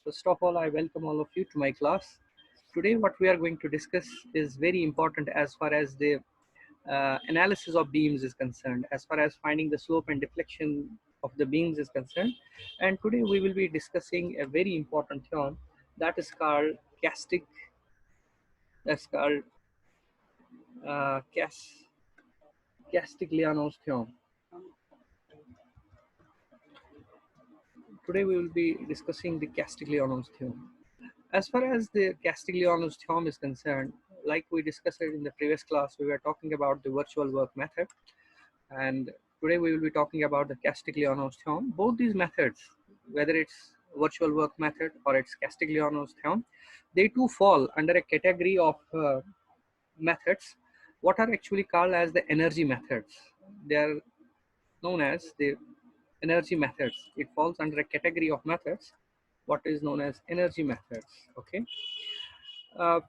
First of all, I welcome all of you to my class. Today, what we are going to discuss is very important as far as the analysis of beams is concerned, as far as finding the slope and deflection of the beams is concerned. And today we will be discussing a very important theorem that is called uh, Castigliano's theorem. Today we will be discussing the Castigliano's theorem. As far as the Castigliano's theorem is concerned, like we discussed it in the previous class, we were talking about the virtual work method, and today we will be talking about the Castigliano's theorem. Both these methods, whether it's virtual work method or it's Castigliano's theorem, they too fall under a category of methods what are actually called as the energy methods. They are known as the energy methods. It falls under a category of methods what is known as energy methods. Okay.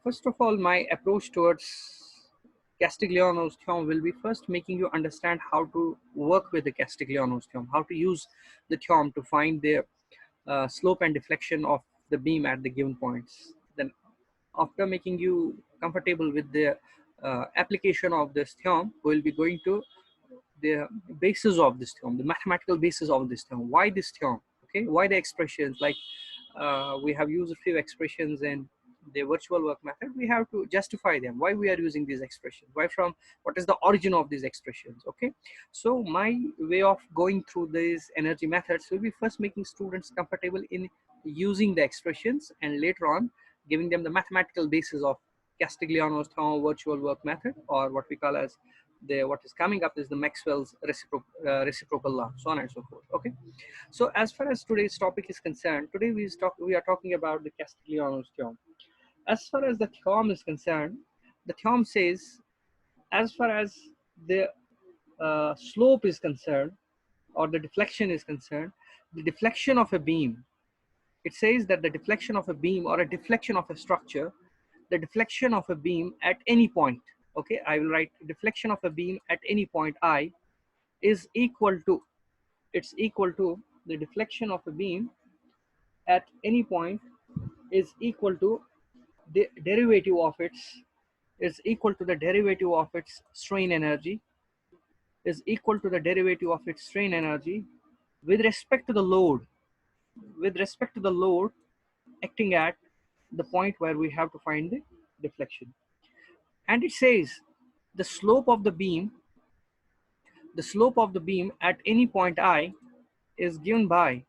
First of all, my approach towards Castigliano's theorem will be first making you understand how to work with the Castigliano's theorem, how to use the theorem to find the slope and deflection of the beam at the given points. Then after making you comfortable with the application of this theorem, we will be going to the basis of this theorem, the mathematical basis of this theorem. Why this theorem? Okay, why the expressions? Like we have used a few expressions in the virtual work method. We have to justify them. Why we are using these expressions? What is the origin of these expressions? Okay, so my way of going through these energy methods will be first making students comfortable in using the expressions, and later on giving them the mathematical basis of Castigliano's theorem, virtual work method, or what we call as what is coming up is the Maxwell's reciprocal law, so on and so forth. Okay, so as far as today's topic is concerned, today we are talking about the Castigliano's theorem. As far as the theorem is concerned, the theorem says, as far as the slope is concerned, or the deflection is concerned, the deflection of a beam, it says that the deflection of a beam or a deflection of a structure, the deflection of a beam at any point, okay, I will write deflection of a beam at any point I is equal to, it's equal to the deflection of a beam at any point is equal to the derivative of its, is equal to the derivative of its strain energy, is equal to the derivative of its strain energy with respect to the load, with respect to the load acting at the point where we have to find the deflection. And it says the slope of the beam, the slope of the beam at any point I is given by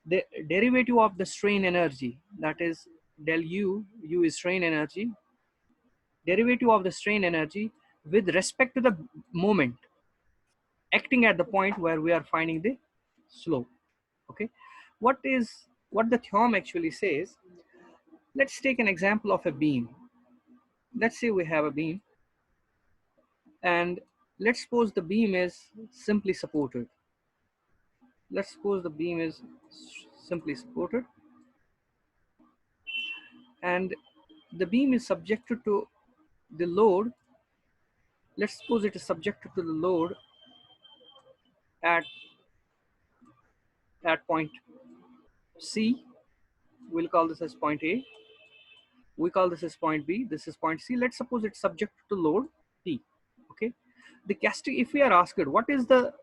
the derivative of the strain energy, that is del u, u is strain energy, derivative of the strain energy with respect to the moment acting at the point where we are finding the slope. Okay, what the theorem actually says, let's take an example of a beam. Let's say we have a beam, and let's suppose the beam is simply supported. Let's suppose the beam is simply supported, and the beam is subjected to the load. Let's suppose it is subjected to the load at point C. We'll call this as point A. We call this as point B. This is point C. Let's suppose it's subject to load P. Okay. If we are asked what is the,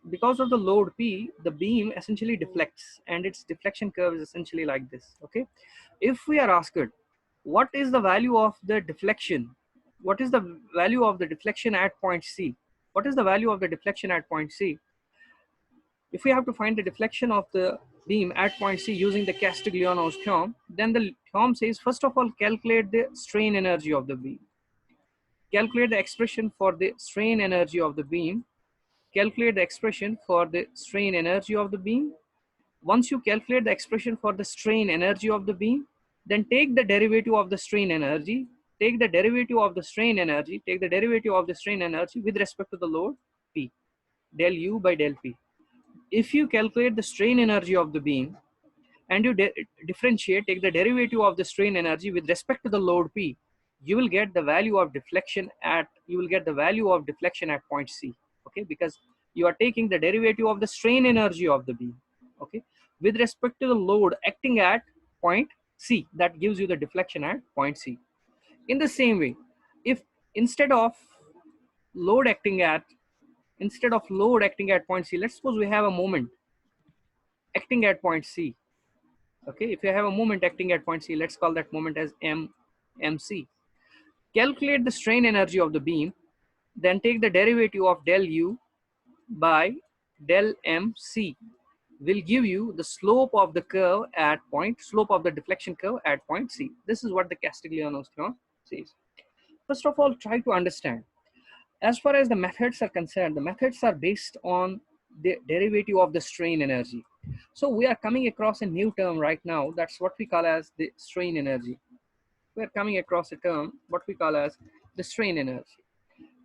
because of the load P, the beam essentially deflects, and its deflection curve is essentially like this. Okay. If we are asked what is the value of the deflection, what is the value of the deflection at point C? What is the value of the deflection at point C? If we have to find the deflection of the beam at point C using the Castigliano's theorem, then the theorem says, first of all, calculate the strain energy of the beam. Calculate the expression for the strain energy of the beam. Calculate the expression for the strain energy of the beam. Once you calculate the expression for the strain energy of the beam, then take the derivative of the strain energy, take the derivative of the strain energy, take the derivative of the strain energy with respect to the load P, del U by del P. If you calculate the strain energy of the beam and you differentiate, take the derivative of the strain energy with respect to the load P, you will get the value of deflection at, point C. Okay, because you are taking the derivative of the strain energy of the beam. Okay, with respect to the load acting at point C. That gives you the deflection at point C. In the same way, if instead of load acting at point C, let's suppose we have a moment acting at point C. Okay, if you have a moment acting at point C, let's call that moment as MC. Calculate the strain energy of the beam, then take the derivative of del U by del MC will give you the slope of the curve at slope of the deflection curve at point C. This is what the Castigliano's theorem says. First of all, try to understand. As far as the methods are concerned, the methods are based on the derivative of the strain energy. So we are coming across a new term right now. That's what we call as the strain energy. We're coming across a term, what we call as the strain energy.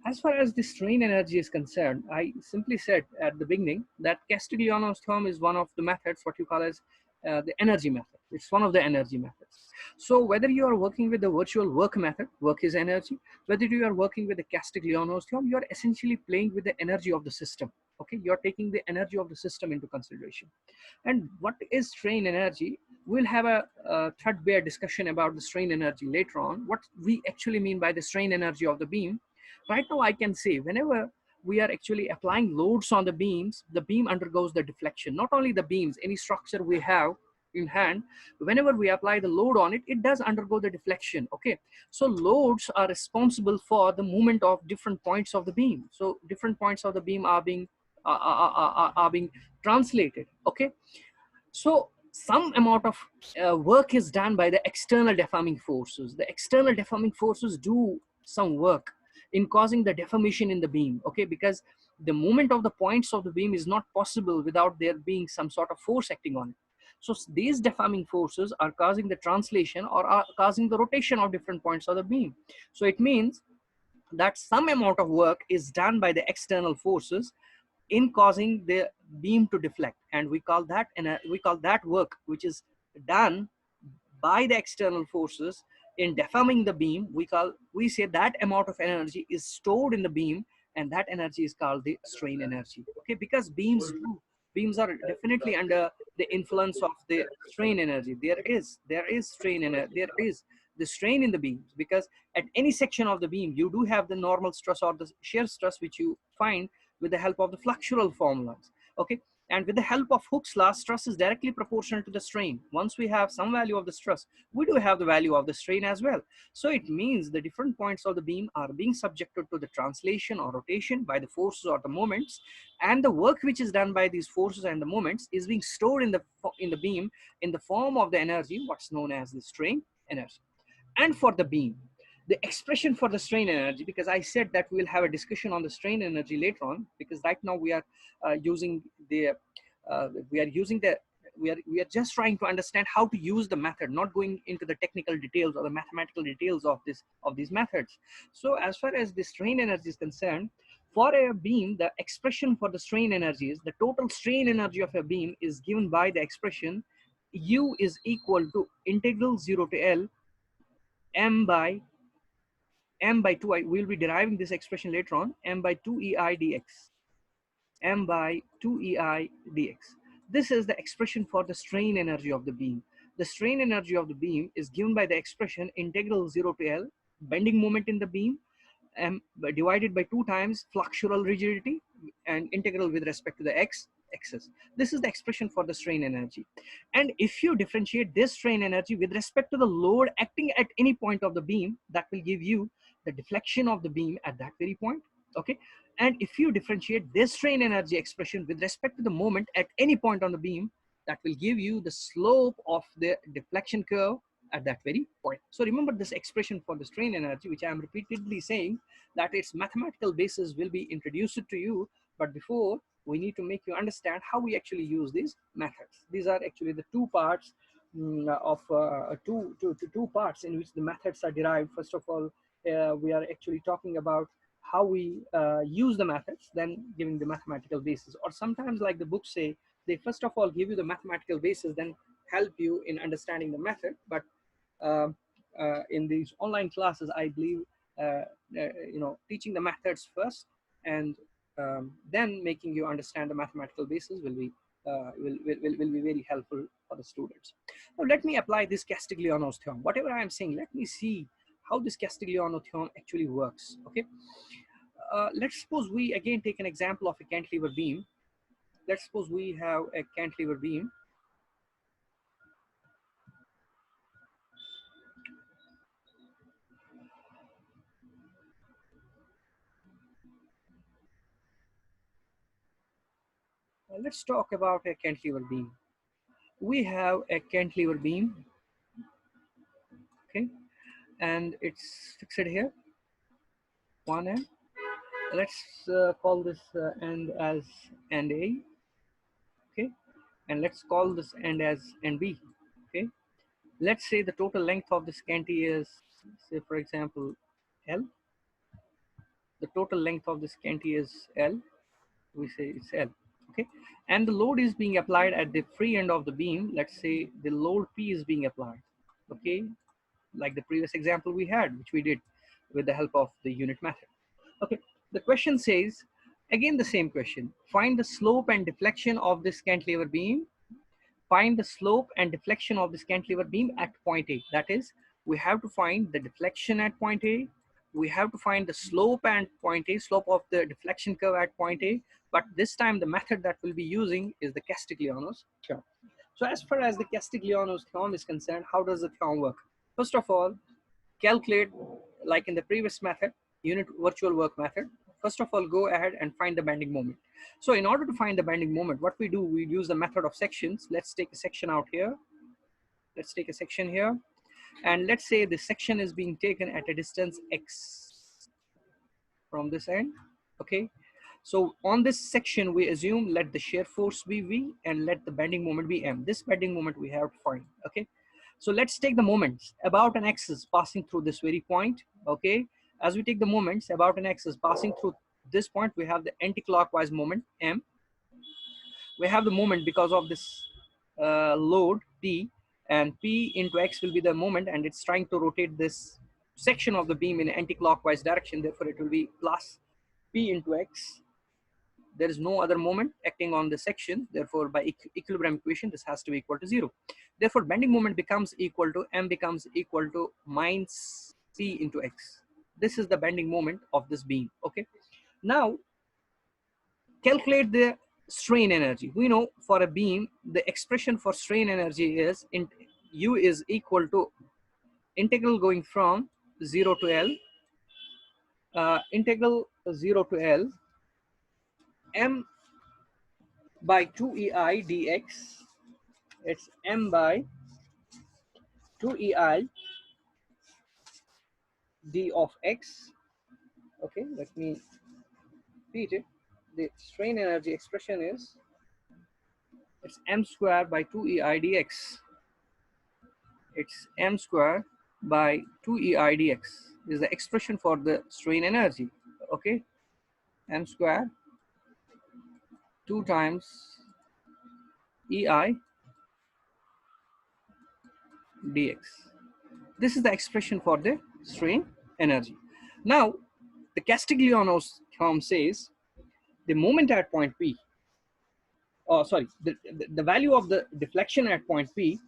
As far as the strain energy is concerned, I simply said at the beginning that Castigliano's theorem is one of the methods, what you call as the energy method. It's one of the energy methods. So whether you are working with the virtual work method, work is energy, whether you are working with the Castigliano's theorem, you are essentially playing with the energy of the system. Okay, you're taking the energy of the system into consideration. And what is strain energy? We'll have a threadbare discussion about the strain energy later on, what we actually mean by the strain energy of the beam. Right now, I can say whenever we are actually applying loads on the beams, the beam undergoes the deflection. Not only the beams, any structure we have in hand, whenever we apply the load on it, it does undergo the deflection. Okay, so loads are responsible for the movement of different points of the beam. So different points of the beam are being translated. Okay, so some amount of work is done by the external deforming forces. The external deforming forces do some work in causing the deformation in the beam, okay, because the movement of the points of the beam is not possible without there being some sort of force acting on it. So these deforming forces are causing the translation or are causing the rotation of different points of the beam. So it means that some amount of work is done by the external forces in causing the beam to deflect, and we call that work which is done by the external forces in deforming the beam. We say that amount of energy is stored in the beam, and that energy is called the strain energy. Okay, because beams are definitely under the influence of the strain energy. There is strain energy, there is the strain in the beams, because at any section of the beam you do have the normal stress or the shear stress, which you find with the help of the fluxural formulas. Okay, and with the help of Hooke's law, stress is directly proportional to the strain. Once we have some value of the stress, we do have the value of the strain as well. So it means the different points of the beam are being subjected to the translation or rotation by the forces or the moments, and the work which is done by these forces and the moments is being stored in the beam in the form of the energy, what's known as the strain energy. And for the beam, the expression for the strain energy, because I said that we'll have a discussion on the strain energy later on, because right now we are using the we are just trying to understand how to use the method, not going into the technical details or the mathematical details of these methods. So as far as the strain energy is concerned, for a beam, the expression for the strain energy is the total strain energy of a beam is given by the expression U is equal to integral 0 to L m by 2 I. We'll be deriving this expression later on. M by 2 EI dx. M by 2 EI dx. This is the expression for the strain energy of the beam. The strain energy of the beam is given by the expression integral 0 to L, bending moment in the beam, divided by 2 times fluxural rigidity, and integral with respect to the axis. This is the expression for the strain energy. And if you differentiate this strain energy with respect to the load acting at any point of the beam, that will give you the deflection of the beam at that very point. Okay, and if you differentiate this strain energy expression with respect to the moment at any point on the beam, that will give you the slope of the deflection curve at that very point. So remember this expression for the strain energy, which I am repeatedly saying that its mathematical basis will be introduced to you, but before we need to make you understand how we actually use these methods. These are actually the two parts of two parts in which the methods are derived. First of all, we are actually talking about how we use the methods, then giving the mathematical basis. Or sometimes, like the books say, they first of all give you the mathematical basis, then help you in understanding the method. But in these online classes, I believe teaching the methods first, and then making you understand the mathematical basis will be very helpful for the students. Now let me apply this Castigliano's theorem. Whatever I am saying, let me see how this Castigliano theorem actually works. Okay, let's suppose we again take an example of a cantilever beam. Let's suppose we have a cantilever beam. Let's talk about a cantilever beam. We have a cantilever beam, okay, and it's fixed here, one end. Let's call this end as end A, okay, and let's call this end as end B, okay. Let's say the total length of this canty is, say for example, L. The total length of this canty is L. We say it's L, okay, and the load is being applied at the free end of the beam. Let's say the load P is being applied, okay, like the previous example we had, which we did with the help of the unit method. Okay, the question says, again the same question, find the slope and deflection of this cantilever beam. Find the slope and deflection of this cantilever beam at point A. That is, we have to find the deflection at point A. We have to find the slope at point A, slope of the deflection curve at point A. But this time the method that we'll be using is the Castigliano's theorem. So as far as the Castigliano's theorem is concerned, how does the theorem work? First of all, calculate, like in the previous method, unit virtual work method. First of all, go ahead and find the bending moment. So in order to find the bending moment, what we do, we use the method of sections. Let's take a section out here. Let's take a section here. And let's say the section is being taken at a distance X from this end, okay? So on this section, we assume let the shear force be V and let the bending moment be M. This bending moment we have to find, okay? So let's take the moments about an axis passing through this very point, okay? As we take the moments about an axis passing through this point, we have the anti-clockwise moment M. We have the moment because of this load P, and P into X will be the moment, and it's trying to rotate this section of the beam in anti-clockwise direction. Therefore, it will be plus P into X. There is no other moment acting on the section. Therefore, by equilibrium equation, this has to be equal to 0. Therefore, bending moment becomes equal to M becomes equal to minus P into X. This is the bending moment of this beam, okay? Now, calculate the strain energy. We know for a beam, the expression for strain energy is U is equal to integral going from 0 to L, integral 0 to L, M by 2EI dx. It's M by 2EI d of x. Okay, let me repeat it. The strain energy expression is, it's M squared by 2EI dx. It's M squared by 2EI dx is the expression for the strain energy. Okay, M squared 2 times EI dx. This is the expression for the strain energy. Now, the Castigliano's theorem says the moment at point P, the value of the deflection at point P,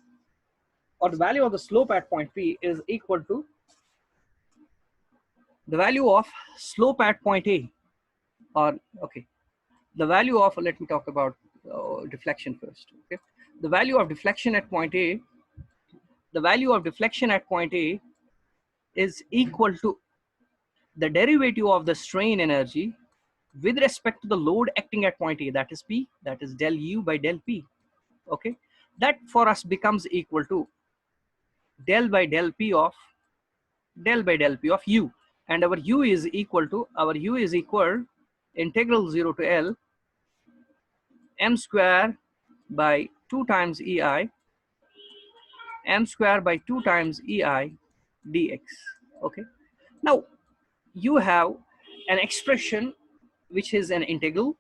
or the value of the slope at point P, is equal to the value of slope at point A, or okay, the value of, let me talk about deflection first. Okay, the value of deflection at point A, the value of deflection at point A is equal to the derivative of the strain energy with respect to the load acting at point A, that is P, that is del U by del P. Okay, that for us becomes equal to del by del P of U, and our U is equal integral 0 to L M square by 2 times EI, M square by 2 times EI dx. Okay, now you have an expression which is an integral,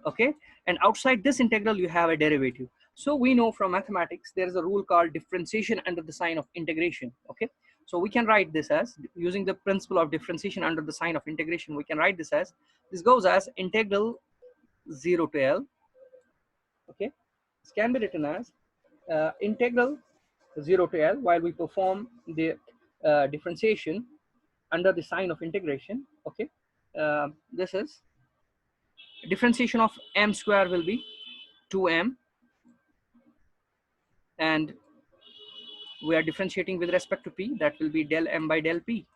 okay, and outside this integral you have a derivative. So we know from mathematics there is a rule called differentiation under the sign of integration. Okay, so we can write this as, using the principle of differentiation under the sign of integration, we can write this as, this goes as integral 0 to L. Okay, this can be written as integral 0 to L, while we perform the differentiation under the sign of integration. Okay, this is differentiation of m square will be 2m, and we are differentiating with respect to p, that will be del m by del p,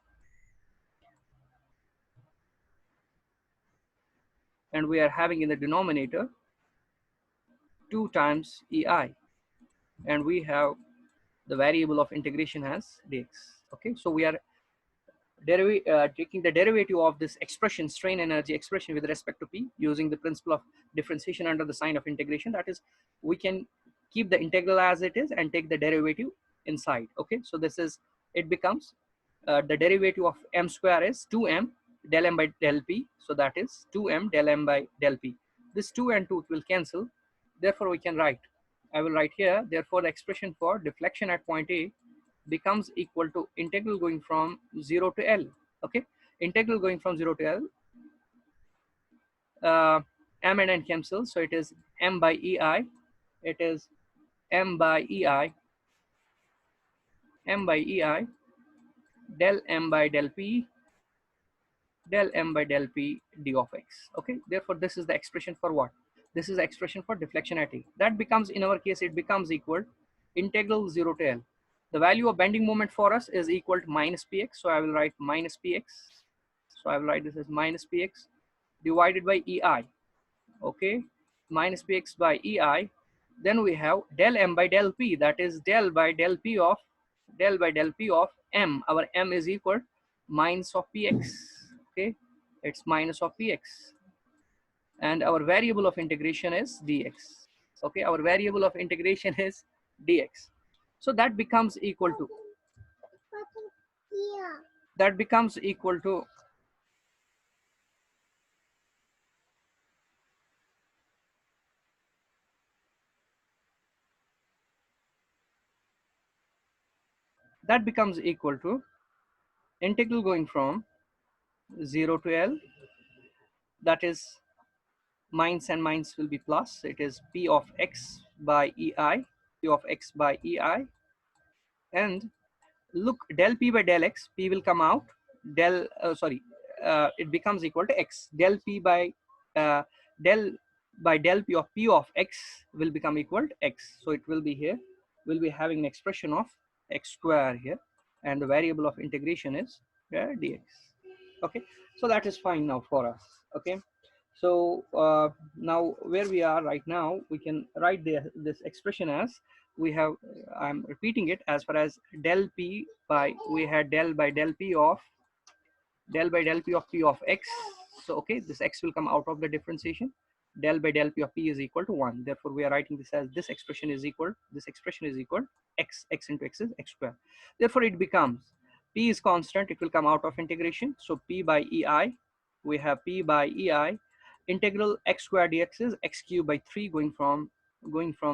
and we are having in the denominator 2 times ei, and we have the variable of integration as dx. Okay, so we are taking the derivative of this expression, strain energy expression, with respect to p, using the principle of differentiation under the sign of integration. That is, we can keep the integral as it is and take the derivative inside. Okay, so this is, it becomes the derivative of m square is 2m del m by del p, so that is 2m del m by del p. This 2 and 2 will cancel, therefore we can write, I will write here, therefore the expression for deflection at point A becomes equal to integral going from 0 to L. Okay, integral going from 0 to L, m and n cancel, so it is m by ei, it is m by ei, m by ei, del m by del p, del m by del p d of x. Okay, therefore this is the expression for what? This is the expression for deflection at A. That becomes, in our case, it becomes equal integral 0 to L. The value of bending moment for us is equal to minus px, so I will write minus px. So I will write this as minus px divided by ei. Okay, minus px by ei. Then we have del m by del p, that is del by del p of m. Our m is equal minus of px. Okay, it's minus of px, and our variable of integration is dx. Okay, our variable of integration is dx. So that becomes equal to, that becomes equal to that becomes equal to integral going from 0 to L, that is minus and minus will be plus, it is p of x by ei, p of x by ei, and look, del p by del x, p will come out, del it becomes equal to x, del p uh, del del p of x will become equal to x, so it will be here, will be having an expression of x square here, and the variable of integration is dx. Okay, so that is fine now for us. Okay, so now where we are right now, we can write this expression as, we have, I'm repeating it, as far as del p by, we had del by del p of p of x. So okay, this x will come out of the differentiation. Del by del p of p is equal to 1. Therefore we are writing this as, this expression is equal x into x is x square. Therefore it becomes, p is constant, it will come out of integration, so p by ei, we have p by ei, integral x square dx is x cube by 3 going from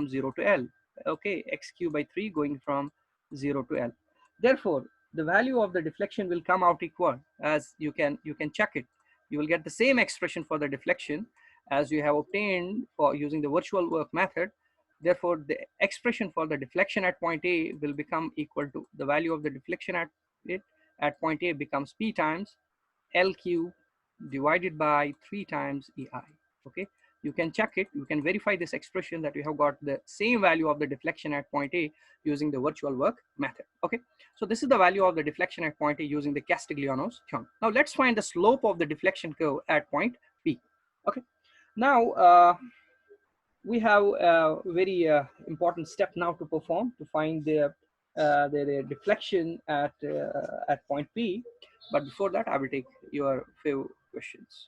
0 to L. Okay, x cube by 3 going from 0 to L. Therefore the value of the deflection will come out equal, as you can check it. You will get the same expression for the deflection as you have obtained for using the virtual work method. Therefore the expression for the deflection at point A will become equal to, the value of the deflection at point A becomes p times L cube divided by 3 times ei. Okay, you can check it, you can verify this expression that you have got the same value of the deflection at point A using the virtual work method. Okay, so this is the value of the deflection at point A using the Castigliano's theorem. Now let's find the slope of the deflection curve at point P. Okay, now we have a very important step now to perform to find the deflection at point P. But before that, I will take your few questions.